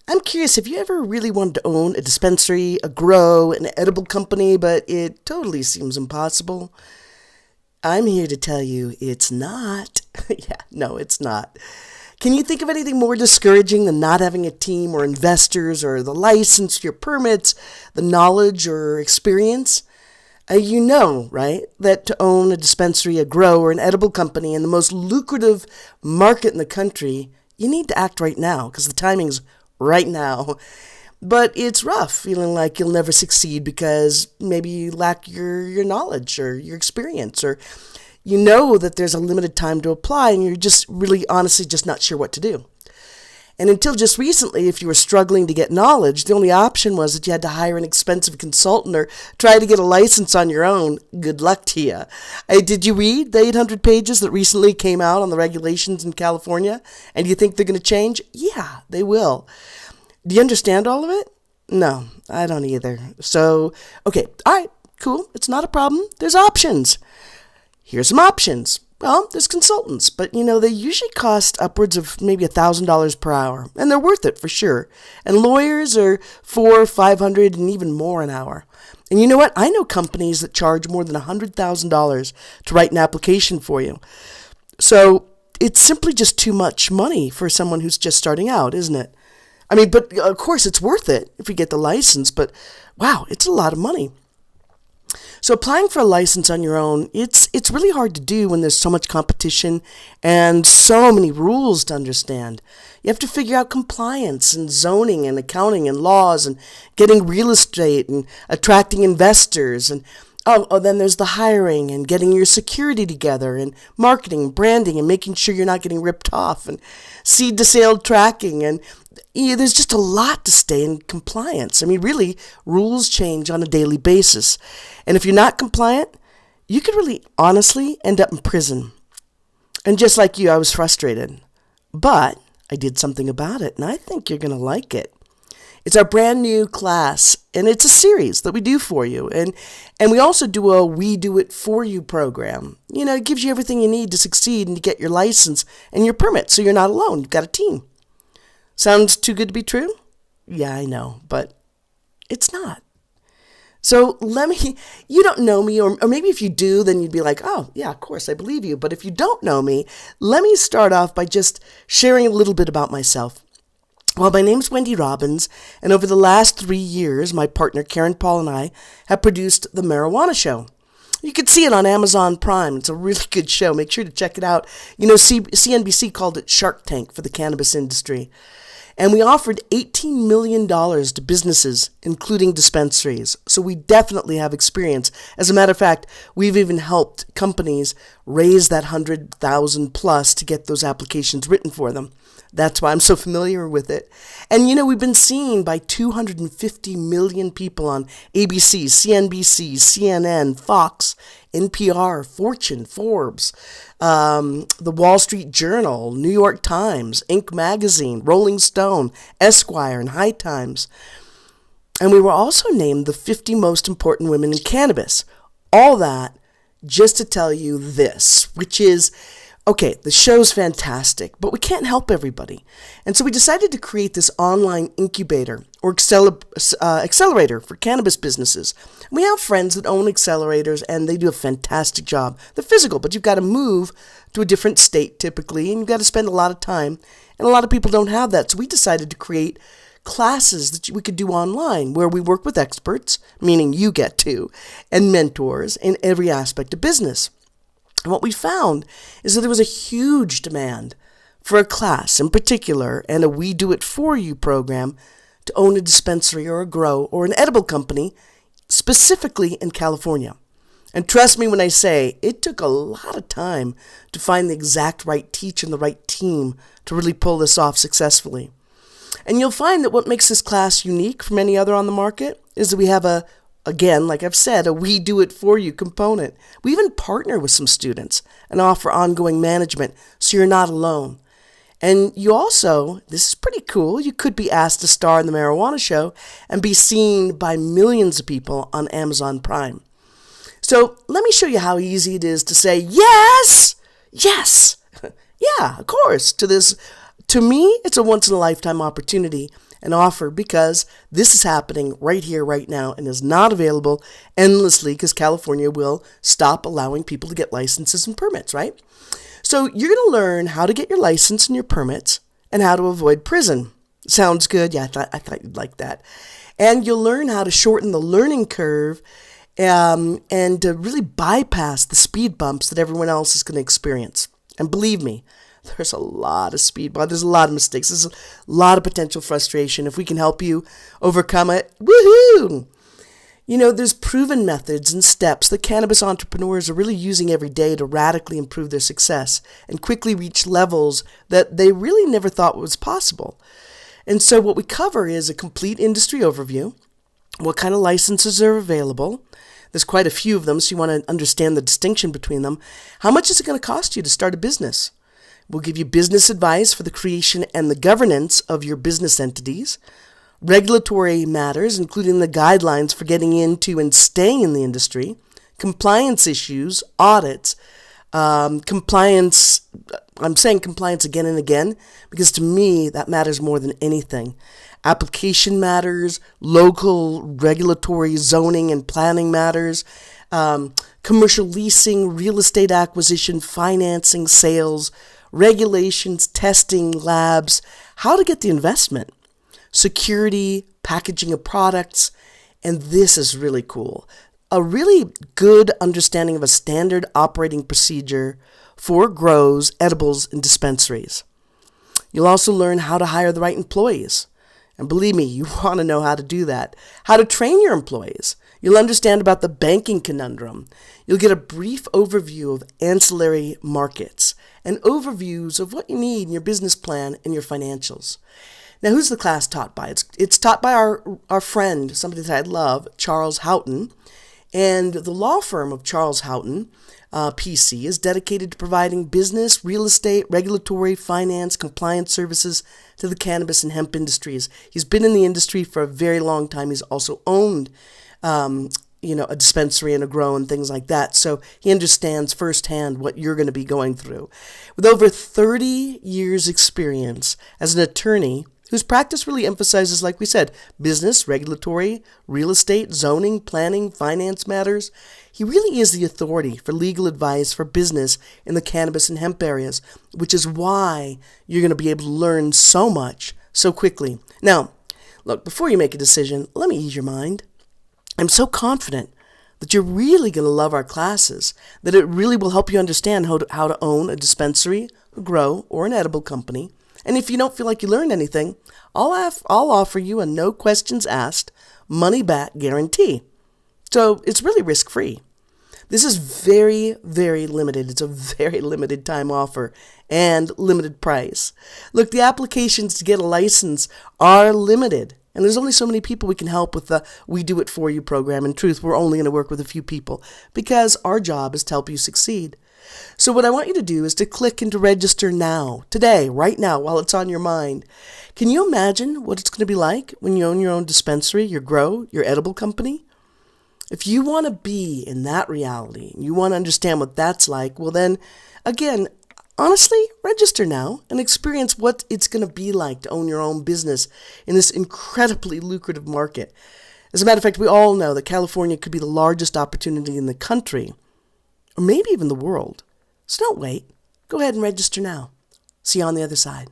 I'm curious, have you ever really wanted to own a dispensary, a grow, an edible company, but it totally seems impossible? I'm here to tell you it's not. Yeah, no, it's not. Can you think of anything more discouraging than not having a team or investors or the license, your permits, the knowledge or experience? You know, right, that to own a dispensary, a grow, or an edible company in the most lucrative market in the country, you need to act right now because the timing's right now. But it's rough feeling like you'll never succeed because maybe you lack your knowledge or your experience, or you know that there's a limited time to apply and you're just really honestly just not sure what to do. And until just recently, if you were struggling to get knowledge, the only option was that you had to hire an expensive consultant or try to get a license on your own. Good luck to you. Did you read the 800 pages that recently came out on the regulations in California? And do you think they're going to change? Yeah, they will. Do you understand all of it? No, I don't either. So, okay, all right, cool. It's not a problem. There's options. Here's some options. Well, there's consultants, but they usually cost upwards of maybe $1,000 per hour, and they're worth it for sure. And lawyers are $400, $500, and even more an hour. And you know what? I know companies that charge more than $100,000 to write an application for you. So it's simply just too much money for someone who's just starting out, isn't it? I mean, but of course it's worth it if you get the license, but wow, it's a lot of money. So applying for a license on your own, it's really hard to do when there's so much competition and so many rules to understand. You have to figure out compliance and zoning and accounting and laws and getting real estate and attracting investors and then there's the hiring and getting your security together and marketing, branding, and making sure you're not getting ripped off and seed to sale tracking. And there's just a lot to stay in compliance. I mean, really, rules change on a daily basis. And if you're not compliant, you could really honestly end up in prison. And just like you, I was frustrated. But I did something about it, and I think you're going to like it. It's our brand new class, and it's a series that we do for you. And we also do a We Do It For You program. It gives you everything you need to succeed and to get your license and your permit, so you're not alone. You've got a team. Sounds too good to be true? Yeah, I know, but it's not. So you don't know me, or maybe if you do, then you'd be like, oh, yeah, of course, I believe you. But if you don't know me, let me start off by just sharing a little bit about myself. Well, my name's Wendy Robbins, and over the last 3 years, my partner Karen Paul and I have produced The Marijuana Show. You can see it on Amazon Prime. It's a really good show. Make sure to check it out. CNBC called it Shark Tank for the cannabis industry. And we offered $18 million to businesses, including dispensaries. So we definitely have experience. As a matter of fact, we've even helped companies raise that 100,000 plus to get those applications written for them. That's why I'm so familiar with it. And we've been seen by 250 million people on ABC, CNBC, CNN, Fox, NPR, Fortune, Forbes, the Wall Street Journal, New York Times, Inc. Magazine, Rolling Stone, Esquire, and High Times. And we were also named the 50 most important women in cannabis. All that just to tell you this, which is, okay, the show's fantastic, but we can't help everybody. And so we decided to create this online incubator or accelerator for cannabis businesses. We have friends that own accelerators, and they do a fantastic job. They're physical, but you've got to move to a different state typically, and you've got to spend a lot of time. And a lot of people don't have that. So we decided to create classes that we could do online where we work with experts, meaning you get to, and mentors in every aspect of business. And what we found is that there was a huge demand for a class in particular and a We Do It For You program to own a dispensary or a grow or an edible company, specifically in California. And trust me when I say it took a lot of time to find the exact right teacher and the right team to really pull this off successfully. And you'll find that what makes this class unique from any other on the market is that we have again, like I've said, a We Do It For You component. We even partner with some students and offer ongoing management so you're not alone. And you also, this is pretty cool, you could be asked to star in The Marijuana Show and be seen by millions of people on Amazon Prime. So let me show you how easy it is to say yes, yeah, of course, to this. To me, it's a once-in-a-lifetime opportunity, an offer because this is happening right here, right now, and is not available endlessly because California will stop allowing people to get licenses and permits, right? So you're going to learn how to get your license and your permits and how to avoid prison. Sounds good? Yeah, I thought you'd like that. And you'll learn how to shorten the learning curve and to really bypass the speed bumps that everyone else is going to experience. And believe me, there's a lot of speed bumps. There's a lot of mistakes. There's a lot of potential frustration. If we can help you overcome it, woohoo! There's proven methods and steps that cannabis entrepreneurs are really using every day to radically improve their success and quickly reach levels that they really never thought was possible. And so what we cover is a complete industry overview, what kind of licenses are available. There's quite a few of them, so you want to understand the distinction between them. How much is it going to cost you to start a business? We'll give you business advice for the creation and the governance of your business entities, regulatory matters, including the guidelines for getting into and staying in the industry, compliance issues, audits, compliance. I'm saying compliance again and again because to me that matters more than anything. Application matters, local regulatory zoning and planning matters, commercial leasing, real estate acquisition, financing, sales, regulations, testing, labs, how to get the investment, security, packaging of products, and this is really cool. A really good understanding of a standard operating procedure for grows, edibles, and dispensaries. You'll also learn how to hire the right employees. And believe me, you want to know how to do that. How to train your employees. You'll understand about the banking conundrum. You'll get a brief overview of ancillary markets and overviews of what you need in your business plan and your financials. Now, who's the class taught by? It's taught by our friend, somebody that I love, Charles Houghton. And the law firm of Charles Houghton, PC, is dedicated to providing business, real estate, regulatory, finance, compliance services to the cannabis and hemp industries. He's been in the industry for a very long time. He's also owned, a dispensary and a grow and things like that. So he understands firsthand what you're going to be going through. With over 30 years experience as an attorney, whose practice really emphasizes, like we said, business, regulatory, real estate, zoning, planning, finance matters. He really is the authority for legal advice for business in the cannabis and hemp areas, which is why you're going to be able to learn so much so quickly. Now, look, before you make a decision, let me ease your mind. I'm so confident that you're really going to love our classes, that it really will help you understand how to own a dispensary, a grow, or an edible company. And if you don't feel like you learned anything, I'll offer you a no questions asked, money back guarantee. So it's really risk-free. This is very, very limited. It's a very limited time offer and limited price. Look, the applications to get a license are limited. And there's only so many people we can help with the We Do It For You program. In truth, we're only going to work with a few people because our job is to help you succeed. So what I want you to do is to click and to register now, today, right now, while it's on your mind. Can you imagine what it's going to be like when you own your own dispensary, your grow, your edible company? If you want to be in that reality, and you want to understand what that's like, well then, again, honestly, register now and experience what it's going to be like to own your own business in this incredibly lucrative market. As a matter of fact, we all know that California could be the largest opportunity in the country, or maybe even the world. So don't wait. Go ahead and register now. See you on the other side.